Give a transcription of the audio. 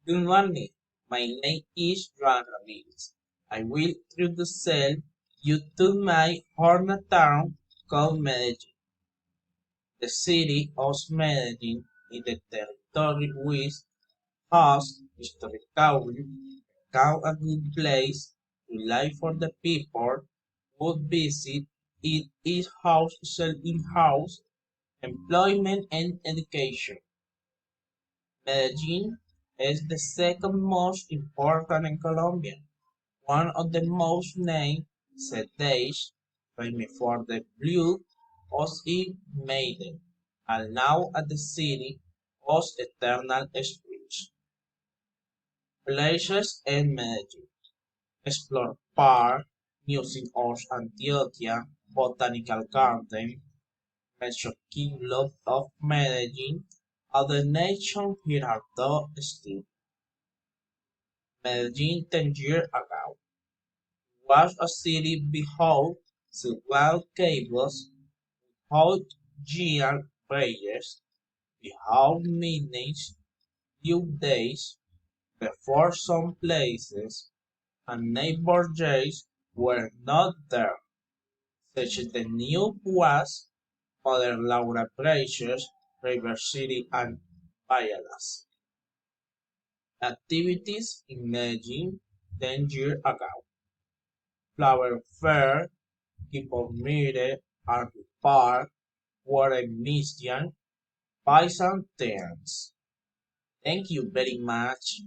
Good morning. My name is Joan Ramirez. I will introduce you to my hometown called Medellin. The city of Medellin in the territory which has historically become a good place to live for the people who visit. It is house in house, employment and education. Medellin is the second most important in Colombia, one of the most named cities, famous for the Blue Ocean Maiden, and now at the city of eternal springs. Places in Medellin: Explore Park, Museum of Antioquia, Botanical Garden, Metro Kingdom of Medellin, and the Nation Girardot Still. Medellin 10 years ago was a city behold the wild cables, without giant bridges, without minutes, few days, before some places and neighborhoods were not there, such as the new was modern Laura Precious, River City and Valladolid. Activities in Medellin 10 years ago. Flower Fair, Kipaumbire, Art Park, Warren Mission, Paisan Terms. Thank you very much.